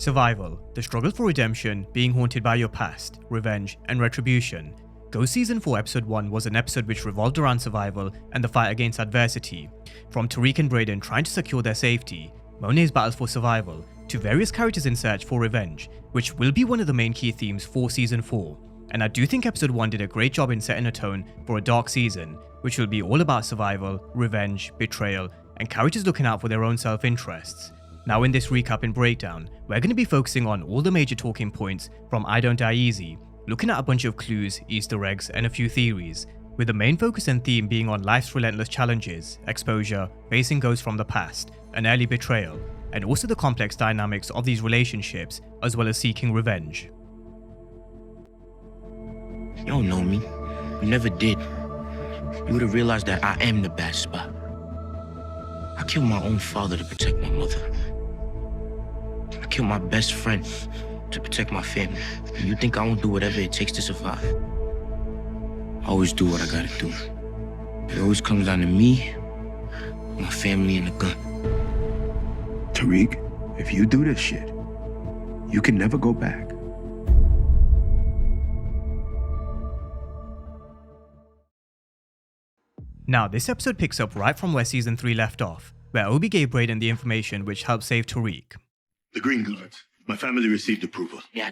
Survival, the struggle for redemption, being haunted by your past, revenge, and retribution. Ghost Season 4 Episode 1 was an episode which revolved around survival and the fight against adversity. From Tariq and Brayden trying to secure their safety, Monet's battles for survival, to various characters in search for revenge, which will be one of the main key themes for Season 4. And I do think Episode 1 did a great job in setting a tone for a dark season, which will be all about survival, revenge, betrayal, and characters looking out for their own self-interests. Now in this recap and breakdown, we're going to be focusing on all the major talking points from I Don't Die Easy, looking at a bunch of clues, Easter eggs, and a few theories, with the main focus and theme being on life's relentless challenges, exposure, facing ghosts from the past, an early betrayal, and also the complex dynamics of these relationships, as well as seeking revenge. You don't know me. You never did. You would have realized that I am the bad spot. I killed my own father to protect my mother. I killed my best friend to protect my family. And you think I won't do whatever it takes to survive? I always do what I gotta do. It always comes down to me, my family, and a gun. Tariq, if you do this shit, you can never go back. Now, this episode picks up right from where Season 3 left off, where Obi gave Brayden the information which helped save Tariq. The green cards. My family received approval. Yeah.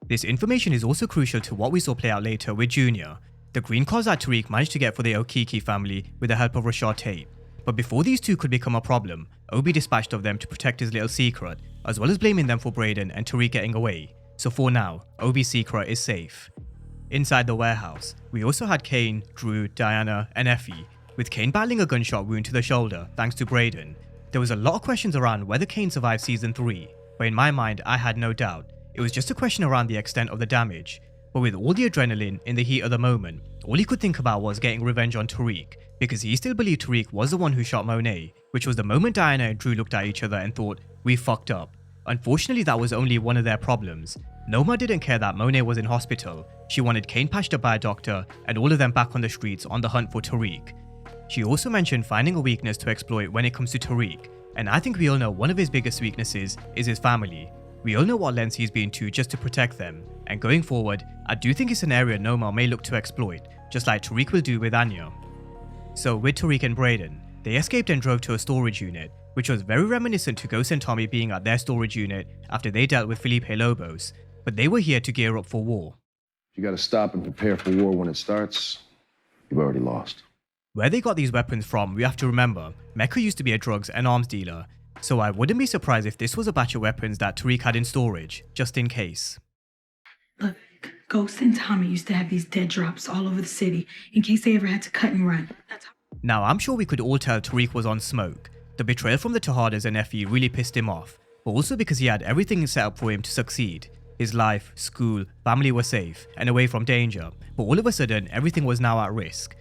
This information is also crucial to what we saw play out later with Junior, the green cards that Tariq managed to get for the Okiki family with the help of Rashad Tate. But before these two could become a problem, Obi dispatched of them to protect his little secret, as well as blaming them for Brayden and Tariq getting away. So for now, Obi's secret is safe. Inside the warehouse, we also had Cane, Dru, Diana, and Effie, with Cane battling a gunshot wound to the shoulder thanks to Brayden. There was a lot of questions around whether Cane survived Season 3, but in my mind I had no doubt. It was just a question around the extent of the damage. But with all the adrenaline in the heat of the moment, all he could think about was getting revenge on Tariq, because he still believed Tariq was the one who shot Monet, which was the moment Diana and Dru looked at each other and thought, we fucked up. Unfortunately, that was only one of their problems. Noma didn't care that Monet was in hospital. She wanted Cane patched up by a doctor and all of them back on the streets on the hunt for Tariq. She also mentioned finding a weakness to exploit when it comes to Tariq, and I think we all know one of his biggest weaknesses is his family. We all know what lengths he's been to just to protect them, and going forward, I do think it's an area Noma may look to exploit, just like Tariq will do with Anya. So with Tariq and Brayden, they escaped and drove to a storage unit, which was very reminiscent to Ghost and Tommy being at their storage unit after they dealt with Felipe Lobos, but they were here to gear up for war. You gotta stop and prepare for war when it starts. You've already lost. Where they got these weapons from, we have to remember, Mecca used to be a drugs and arms dealer, so I wouldn't be surprised if this was a batch of weapons that Tariq had in storage, just in case. Look, Ghost and Tommy used to have these dead drops all over the city in case they ever had to cut and run. Now, I'm sure we could all tell Tariq was on smoke. The betrayal from the Tejadas and Effie really pissed him off, but also because he had everything set up for him to succeed. His life, school, family were safe and away from danger, but all of a sudden, everything was now at risk.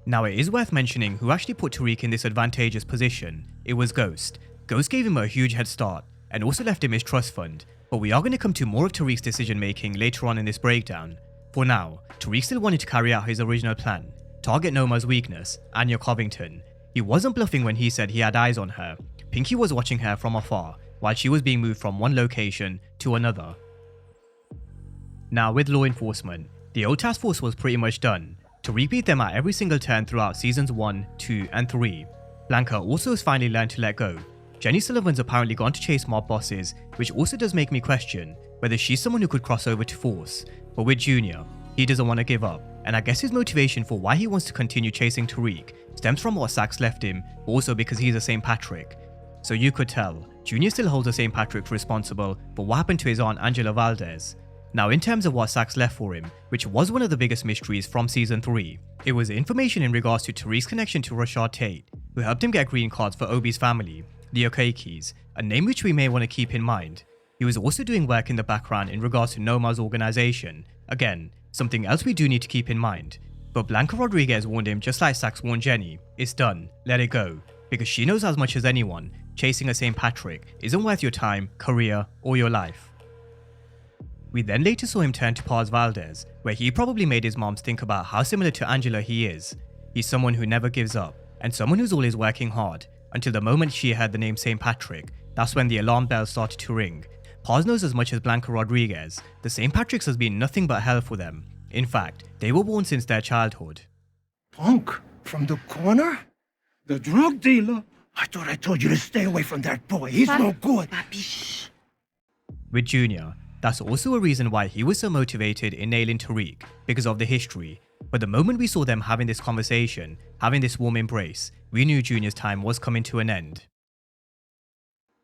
Now, it is worth mentioning who actually put Tariq in this advantageous position. It was Ghost. Ghost gave him a huge head start and also left him his trust fund, but we are going to come to more of Tariq's decision making later on in this breakdown. For now, Tariq still wanted to carry out his original plan, target Noma's weakness, Anya Covington. He wasn't bluffing when he said he had eyes on her. Pinky was watching her from afar while she was being moved from one location to another. Now with law enforcement, the old task force was pretty much done. Tariq beat them at every single turn throughout seasons 1, 2 and 3. Blanca also has finally learned to let go. Jenny Sullivan's apparently gone to chase mob bosses, which also does make me question whether she's someone who could cross over to Force. But with Junior, he doesn't want to give up, and I guess his motivation for why he wants to continue chasing Tariq stems from what Sax left him, but also because he's a St. Patrick. So you could tell, Junior still holds the St. Patrick responsible, but what happened to his aunt Angela Valdez? Now in terms of what Sax left for him, which was one of the biggest mysteries from season 3, it was information in regards to Tariq's connection to Rashad Tate, who helped him get green cards for Obi's family, the Okakis, a name which we may want to keep in mind. He was also doing work in the background in regards to Noma's organization, again, something else we do need to keep in mind. But Blanca Rodriguez warned him just like Sax warned Jenny, it's done, let it go, because she knows as much as anyone, chasing a St. Patrick isn't worth your time, career, or your life. We then later saw him turn to Paz Valdez, where he probably made his moms think about how similar to Angela he is. He's someone who never gives up, and someone who's always working hard, until the moment she heard the name St. Patrick, that's when the alarm bell started to ring. Paz knows as much as Blanca Rodriguez. The St. Patrick's has been nothing but hell for them. In fact, they were born since their childhood. Punk from the corner? The drug dealer? I thought I told you to stay away from that boy. He's no good. With Junior, that's also a reason why he was so motivated in nailing Tariq, because of the history. But the moment we saw them having this conversation, having this warm embrace, we knew Junior's time was coming to an end.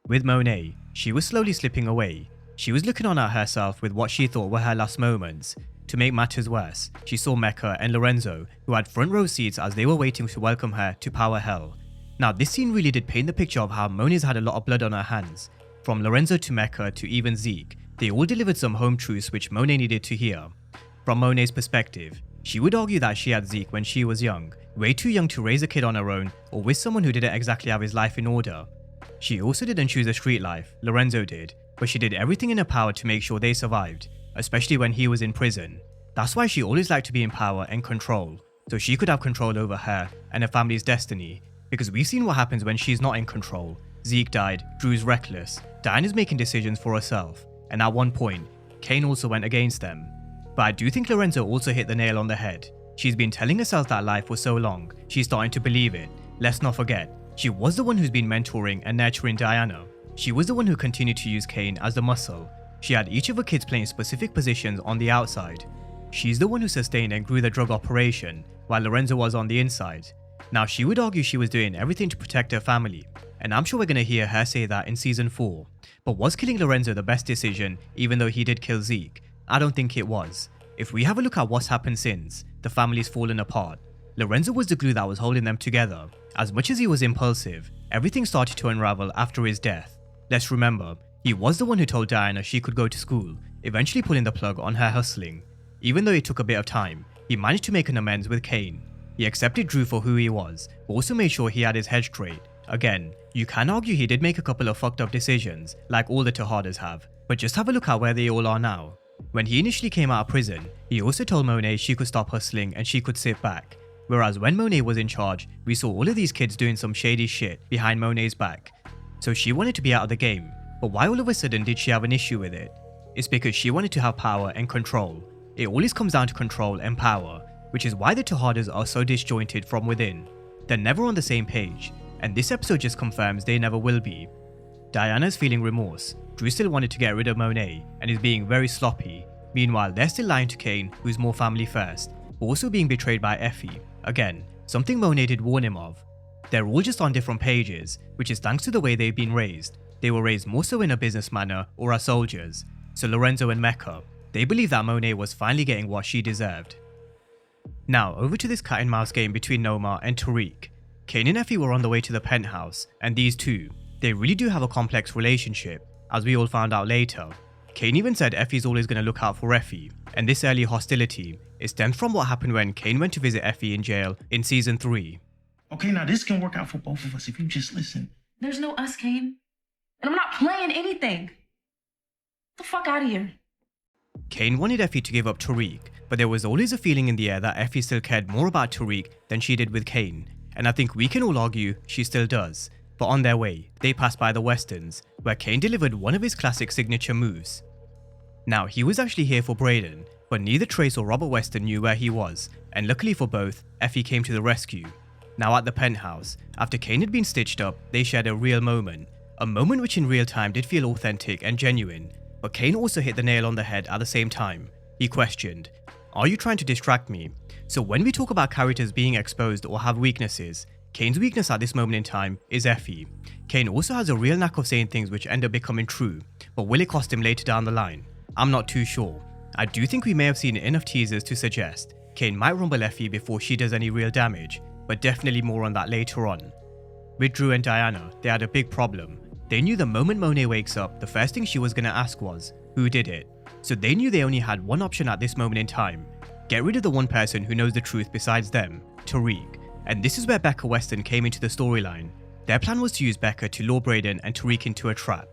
With Monet, she was slowly slipping away. She was looking on at herself with what she thought were her last moments. To make matters worse, she saw Mecca and Lorenzo, who had front row seats as they were waiting to welcome her to Power Hell. Now this scene really did paint the picture of how Monet's had a lot of blood on her hands. From Lorenzo to Mecca to even Zeke, they all delivered some home truths which Monet needed to hear. From Monet's perspective, she would argue that she had Zeke when she was young, way too young to raise a kid on her own or with someone who didn't exactly have his life in order. She also didn't choose a street life, Lorenzo did, but she did everything in her power to make sure they survived, especially when he was in prison. That's why she always liked to be in power and control, so she could have control over her and her family's destiny, because we've seen what happens when she's not in control. Zeke died, Dru's reckless, Diana's making decisions for herself, and at one point, Cane also went against them. But I do think Lorenzo also hit the nail on the head. She's been telling herself that life for so long, she's starting to believe it. Let's not forget, she was the one who's been mentoring and nurturing Diana. She was the one who continued to use Cane as the muscle. She had each of her kids playing specific positions on the outside. She's the one who sustained and grew the drug operation, while Lorenzo was on the inside. Now she would argue she was doing everything to protect her family, and I'm sure we're gonna hear her say that in season 4. But was killing Lorenzo the best decision, even though he did kill Zeke? I don't think it was. If we have a look at what's happened since, the family's fallen apart. Lorenzo was the glue that was holding them together. As much as he was impulsive, everything started to unravel after his death. Let's remember, he was the one who told Diana she could go to school, eventually pulling the plug on her hustling. Even though it took a bit of time, he managed to make an amends with Cane. He accepted Dru for who he was, but also made sure he had his head straight. Again, you can argue he did make a couple of fucked up decisions, like all the Tejadas have, but just have a look at where they all are now. When he initially came out of prison, he also told Monet she could stop hustling and she could sit back. Whereas when Monet was in charge, we saw all of these kids doing some shady shit behind Monet's back. So she wanted to be out of the game, but why all of a sudden did she have an issue with it? It's because she wanted to have power and control. It always comes down to control and power, which is why the Tejadas are so disjointed from within. They're never on the same page, and this episode just confirms they never will be. Diana's feeling remorse. Dru still wanted to get rid of Monet and is being very sloppy. Meanwhile, they're still lying to Cane, who's more family first, but also being betrayed by Effie. Again, something Monet did warn him of. They're all just on different pages, which is thanks to the way they've been raised. They were raised more so in a business manner or as soldiers. So Lorenzo and Mecca, they believe that Monet was finally getting what she deserved. Now, over to this cat and mouse game between Nomar and Tariq. Cane and Effie were on the way to the penthouse, and these two, they really do have a complex relationship, as we all found out later. Cane even said Effie's always going to look out for Effie, and this early hostility, it stems from what happened when Cane went to visit Effie in jail in season 3. Okay, now this can work out for both of us if you just listen. There's no us, Cane. And I'm not playing anything. Get the fuck out of here. Cane wanted Effie to give up Tariq, but there was always a feeling in the air that Effie still cared more about Tariq than she did with Cane, and I think we can all argue she still does. But on their way, they passed by the Westerns, where Cane delivered one of his classic signature moves. Now, he was actually here for Brayden, but neither Trace or Robert Weston knew where he was, and luckily for both, Effie came to the rescue. Now at the penthouse, after Cane had been stitched up, they shared a real moment. A moment which in real time did feel authentic and genuine, but Cane also hit the nail on the head at the same time. He questioned, "Are you trying to distract me?" So when we talk about characters being exposed or have weaknesses, Cane's weakness at this moment in time is Effie. Cane also has a real knack of saying things which end up becoming true, but will it cost him later down the line? I'm not too sure. I do think we may have seen enough teasers to suggest Cane might rumble Effie before she does any real damage, but definitely more on that later on. With Dru and Diana, they had a big problem. They knew the moment Monet wakes up, the first thing she was going to ask was, who did it? So they knew they only had one option at this moment in time. Get rid of the one person who knows the truth besides them, Tariq. And this is where Becca Weston came into the storyline. Their plan was to use Becca to lure Brayden and Tariq into a trap.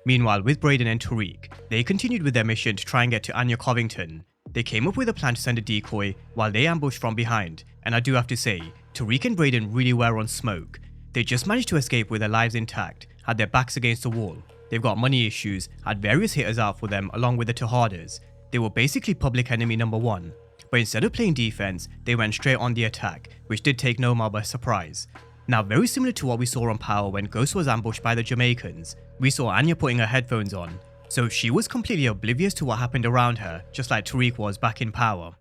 Meanwhile, with Brayden and Tariq, they continued with their mission to try and get to Anya Covington. They came up with a plan to send a decoy while they ambushed from behind, and I do have to say, Tariq and Brayden really were on smoke. They just managed to escape with their lives intact, had their backs against the wall. they've got money issues, had various hitters out for them along with the Tejadas. They were basically public enemy number one. But instead of playing defense, they went straight on the attack, which did take Nomar by surprise. Now, very similar to what we saw on Power when Ghost was ambushed by the Jamaicans, we saw Anya putting her headphones on, so she was completely oblivious to what happened around her, just like Tariq was back in Power.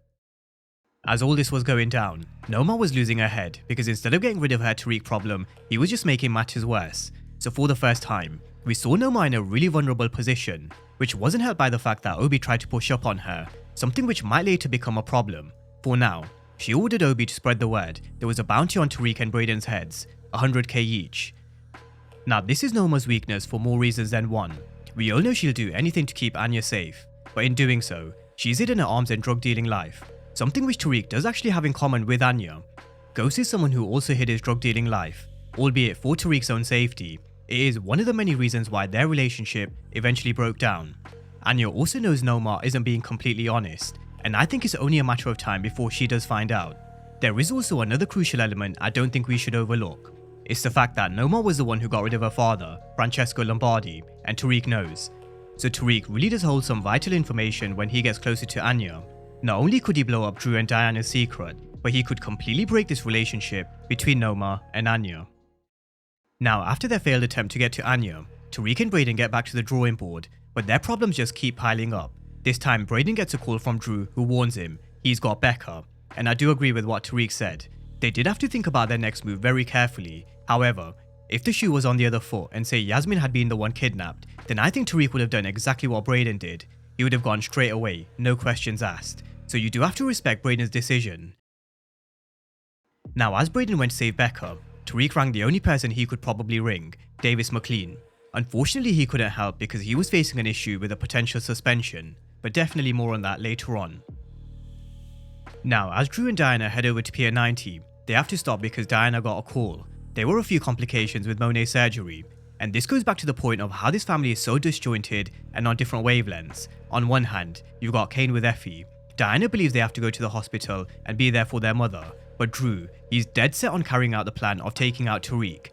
As all this was going down, Nomar was losing her head because instead of getting rid of her Tariq problem, he was just making matters worse. So for the first time, we saw Nomar in a really vulnerable position, which wasn't helped by the fact that Obi tried to push up on her, something which might later become a problem. For now, she ordered Obi to spread the word there was a bounty on Tariq and Brayden's heads, 100k each. Now this is Nomar's weakness for more reasons than one. We all know she'll do anything to keep Anya safe, but in doing so, she's hidden her arms and drug dealing life, something which Tariq does actually have in common with Anya. Ghost is someone who also hid his drug dealing life, albeit for Tariq's own safety. It is one of the many reasons why their relationship eventually broke down. Anya also knows Nomar isn't being completely honest, and I think it's only a matter of time before she does find out. There is also another crucial element I don't think we should overlook. It's the fact that Nomar was the one who got rid of her father, Francesco Lombardi, and Tariq knows. So Tariq really does hold some vital information when he gets closer to Anya. Not only could he blow up Dru and Diana's secret, but he could completely break this relationship between Nomar and Anya. Now, after their failed attempt to get to Anya, Tariq and Brayden get back to the drawing board, but their problems just keep piling up. This time, Brayden gets a call from Dru, who warns him he's got Becca, and I do agree with what Tariq said. They did have to think about their next move very carefully. However, if the shoe was on the other foot and say Yasmin had been the one kidnapped, then I think Tariq would have done exactly what Brayden did. He would have gone straight away, no questions asked. So you do have to respect Brayden's decision. Now, as Brayden went to save Becca, Tariq rang the only person he could probably ring, Davis McLean. Unfortunately, he couldn't help because he was facing an issue with a potential suspension, but definitely more on that later on. Now, as Dru and Diana head over to Pier 90, they have to stop because Diana got a call. There were a few complications with Monet's surgery, and this goes back to the point of how this family is so disjointed and on different wavelengths. On one hand, you've got Cane with Effie. Diana believes they have to go to the hospital and be there for their mother, but Dru, he's dead set on carrying out the plan of taking out Tariq.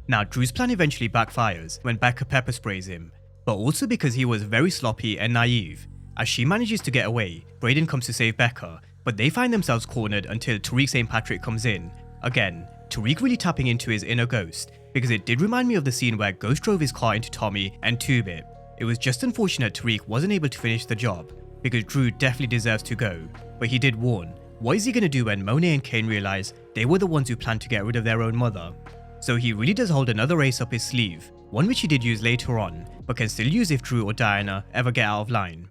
Now, Dru's plan eventually backfires when Becca pepper sprays him, but also because he was very sloppy and naive. As she manages to get away, Brayden comes to save Becca, but they find themselves cornered until Tariq St. Patrick comes in. Again, Tariq really tapping into his inner Ghost, because it did remind me of the scene where Ghost drove his car into Tommy and Two-Bit. It was just unfortunate Tariq wasn't able to finish the job, because Dru definitely deserves to go, but he did warn, what is he going to do when Monet and Cane realize they were the ones who planned to get rid of their own mother? So he really does hold another ace up his sleeve, one which he did use later on, but can still use if Dru or Diana ever get out of line.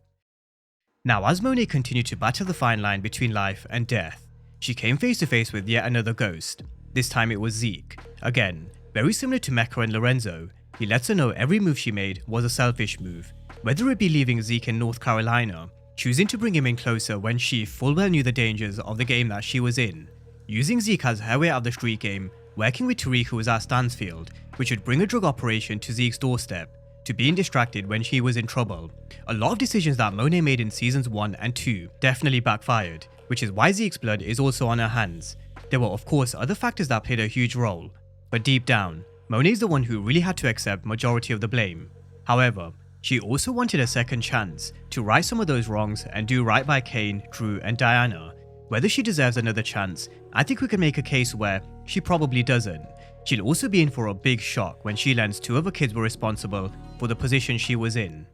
Now, as Monet continued to battle the fine line between life and death, she came face to face with yet another ghost. This time it was Zeke. Again, very similar to Mecca and Lorenzo, he lets her know every move she made was a selfish move, whether it be leaving Zeke in North Carolina, choosing to bring him in closer when she full well knew the dangers of the game that she was in, using Zeke as her way out of the street game, working with Tariq who was at Stansfield, which would bring a drug operation to Zeke's doorstep, to being distracted when she was in trouble. A lot of decisions that Monet made in seasons 1 and 2 definitely backfired, which is why Zeke's blood is also on her hands. There were of course other factors that played a huge role, but deep down, Monet's the one who really had to accept majority of the blame. However, she also wanted a second chance to right some of those wrongs and do right by Cane, Dru and Diana. Whether she deserves another chance, I think we can make a case where she probably doesn't. She'll also be in for a big shock when she learns 2 other kids were responsible for the position she was in.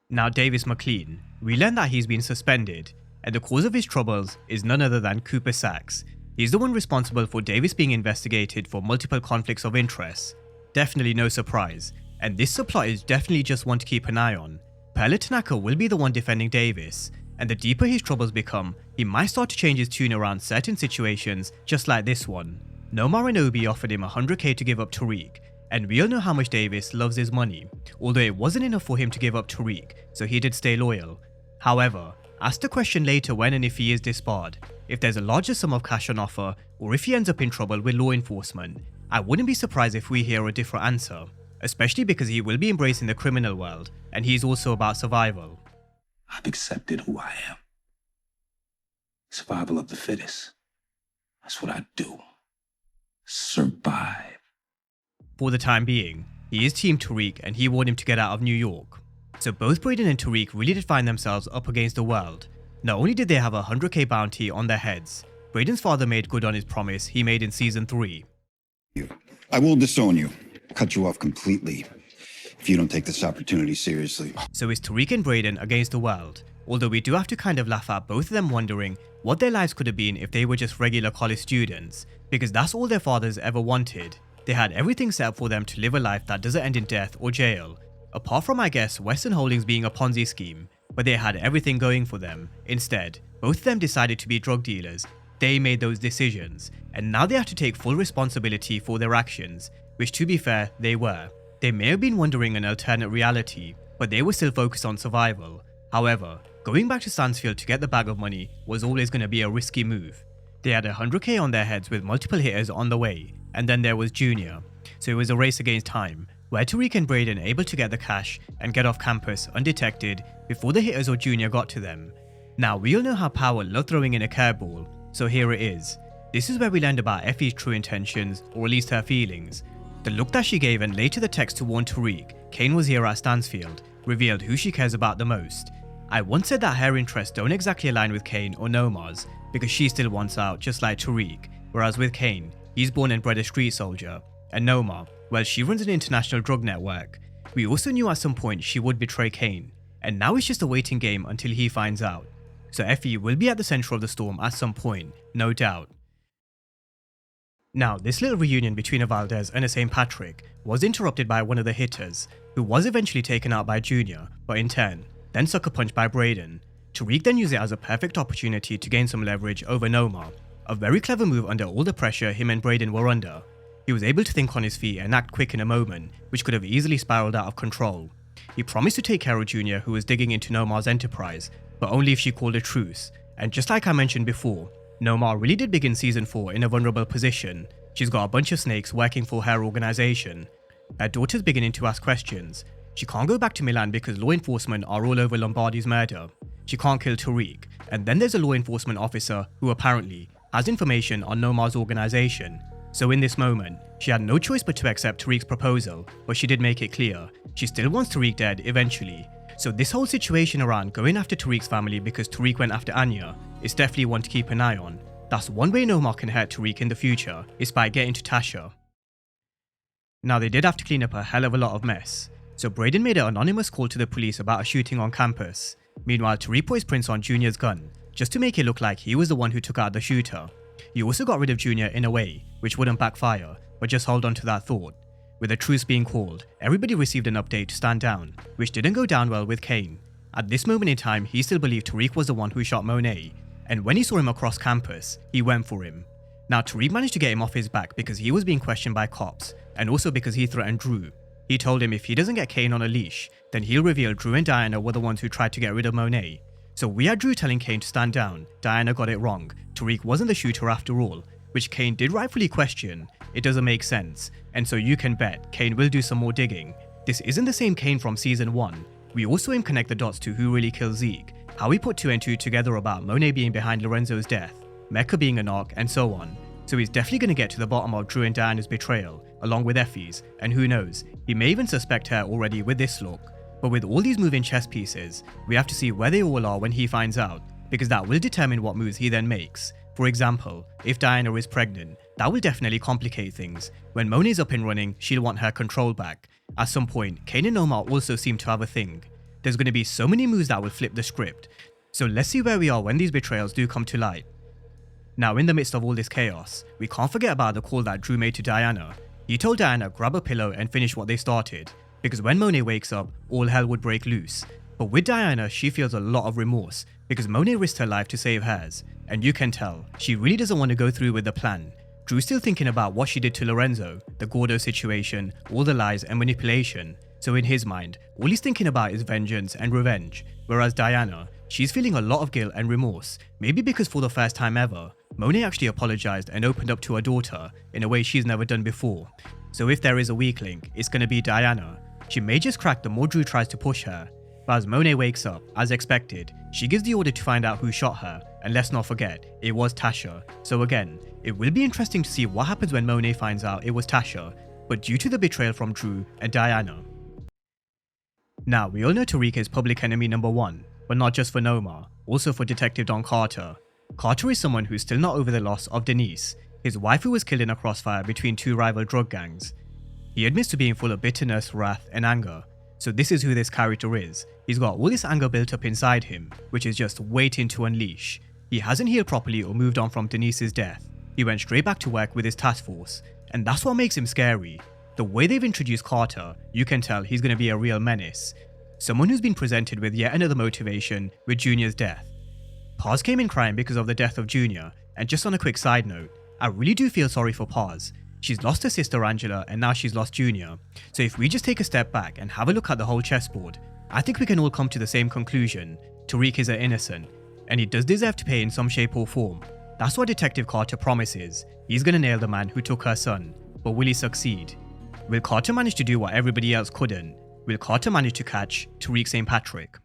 Now, Davis McLean, we learn that he's been suspended, and the cause of his troubles is none other than Cooper Sachs. He's the one responsible for Davis being investigated for multiple conflicts of interest. Definitely no surprise, and this subplot is definitely just one to keep an eye on. Perla Tanaka will be the one defending Davis, and the deeper his troubles become, he might start to change his tune around certain situations just like this one. Nomar and Obi offered him 100k to give up Tariq, and we all know how much Davis loves his money, although it wasn't enough for him to give up Tariq, so he did stay loyal. However, ask the question later when and if he is disbarred, if there's a larger sum of cash on offer, or if he ends up in trouble with law enforcement. I wouldn't be surprised if we hear a different answer, especially because he will be embracing the criminal world, and he's also about survival. I've accepted who I am. Survival of the fittest. That's what I do. Survive. For the time being, He is Team Tariq and he warned him to get out of New York. So both Brayden and Tariq really did find themselves up against the world. Not only did they have a 100k bounty on their heads, Brayden's father made good on his promise he made in season 3. I will disown you, cut you off completely, if you don't take this opportunity seriously. So it's Tariq and Brayden against the world, although we do have to kind of laugh at both of them wondering what their lives could have been if they were just regular college students, because that's all their fathers ever wanted. They had everything set up for them to live a life that doesn't end in death or jail, apart from I guess Western Holdings being a Ponzi scheme, but they had everything going for them. Instead, both of them decided to be drug dealers. They made those decisions, and now they have to take full responsibility for their actions, which to be fair, they were. They may have been wondering an alternate reality, but they were still focused on survival. However, going back to Stansfield to get the bag of money was always going to be a risky move. They had 100k on their heads with multiple hitters on the way, and then there was Junior. So it was a race against time, where Tariq and Brayden able to get the cash and get off campus undetected before the hitters or Junior got to them. Now we all know how Power loved throwing in a curveball, so here it is. This is where we learned about Effie's true intentions, or at least her feelings. The look that she gave and later the text to warn Tariq Cane was here at Stansfield revealed who she cares about the most. I once said that her interests don't exactly align with Cane or Noma's because she still wants out just like Tariq, whereas with Cane, he's born and bred a street soldier, and Noma, well, she runs an international drug network. We also knew at some point she would betray Cane, and now it's just a waiting game until he finds out. So Effie will be at the center of the storm at some point, no doubt. Now, this little reunion between a Valdez and a St. Patrick was interrupted by one of the hitters, who was eventually taken out by Junior, but in turn, then sucker punched by Brayden. Tariq then used it as a perfect opportunity to gain some leverage over Noma, a very clever move under all the pressure him and Brayden were under. He was able to think on his feet and act quick in a moment, which could have easily spiraled out of control. He promised to take care of Junior, who was digging into Noma's enterprise, but only if she called a truce, and just like I mentioned before, Noma really did begin season 4 in a vulnerable position. She's got a bunch of snakes working for her organization. Her daughter's beginning to ask questions. She can't go back to Milan because law enforcement are all over Lombardi's murder. She can't kill Tariq, and then there's a law enforcement officer who apparently has information on Noma's organization. So in this moment, she had no choice but to accept Tariq's proposal, but she did make it clear she still wants Tariq dead eventually. So this whole situation around going after Tariq's family because Tariq went after Anya is definitely one to keep an eye on. That's one way Noma can hurt Tariq in the future, is by getting to Tasha. Now they did have to clean up a hell of a lot of mess. So Brayden made an anonymous call to the police about a shooting on campus. Meanwhile, Tariq put his prints on Junior's gun, just to make it look like he was the one who took out the shooter. He also got rid of Junior in a way, which wouldn't backfire, but just hold on to that thought. With a truce being called, everybody received an update to stand down, which didn't go down well with Cane. At this moment in time, he still believed Tariq was the one who shot Monet, and when he saw him across campus, he went for him. Now Tariq managed to get him off his back because he was being questioned by cops, and also because he threatened Dru. He told him if he doesn't get Cane on a leash, then he'll reveal Dru and Diana were the ones who tried to get rid of Monet. So we had Dru telling Cane to stand down. Diana got it wrong. Tariq wasn't the shooter after all, which Cane did rightfully question. It doesn't make sense, and so you can bet Cane will do some more digging. This isn't the same Cane from season 1. We also saw him connect the dots to who really killed Zeke, how he put 2 and 2 together about Monet being behind Lorenzo's death, Mecca being a narc, and so on. So he's definitely going to get to the bottom of Dru and Diana's betrayal, along with Effie's, and who knows, he may even suspect her already with this look. But with all these moving chess pieces, we have to see where they all are when he finds out, because that will determine what moves he then makes. For example, if Diana is pregnant, that will definitely complicate things. When Monet's up and running, she'll want her control back. At some point, Cane and Noma also seem to have a thing. There's going to be so many moves that will flip the script. So let's see where we are when these betrayals do come to light. Now in the midst of all this chaos, we can't forget about the call that Dru made to Diana. He told Diana grab a pillow and finish what they started, because when Monet wakes up, all hell would break loose. But with Diana, she feels a lot of remorse, because Monet risked her life to save hers, and you can tell, she really doesn't want to go through with the plan. Dru's still thinking about what she did to Lorenzo, the Gordo situation, all the lies and manipulation, so in his mind, all he's thinking about is vengeance and revenge, whereas Diana, she's feeling a lot of guilt and remorse, maybe because for the first time ever, Monet actually apologized and opened up to her daughter in a way she's never done before. So if there is a weak link, it's gonna be Diana. She may just crack the more Dru tries to push her, but as Monet wakes up, as expected, she gives the order to find out who shot her, and let's not forget, it was Tasha. So again, it will be interesting to see what happens when Monet finds out it was Tasha. but due to the betrayal from Dru and Diana. Now, we all know Tariq is public enemy number 1, but not just for Noma, also for Detective Don Carter. Carter is someone who's still not over the loss of Denise, his wife who was killed in a crossfire between 2 rival drug gangs. He admits to being full of bitterness, wrath, and anger. So this is who this character is. He's got all this anger built up inside him, which is just waiting to unleash. He hasn't healed properly or moved on from Denise's death. He went straight back to work with his task force, and that's what makes him scary. The way they've introduced Carter, you can tell he's going to be a real menace. Someone who's been presented with yet another motivation with Junior's death. Paz came in crying because of the death of Junior, and just on a quick side note, I really do feel sorry for Paz. She's lost her sister Angela and now she's lost Junior. So if we just take a step back and have a look at the whole chessboard, I think we can all come to the same conclusion. Tariq is innocent, and he does deserve to pay in some shape or form. That's what Detective Carter promises. He's gonna nail the man who took her son. But will he succeed? Will Carter manage to do what everybody else couldn't? Will Carter manage to catch Tariq St. Patrick?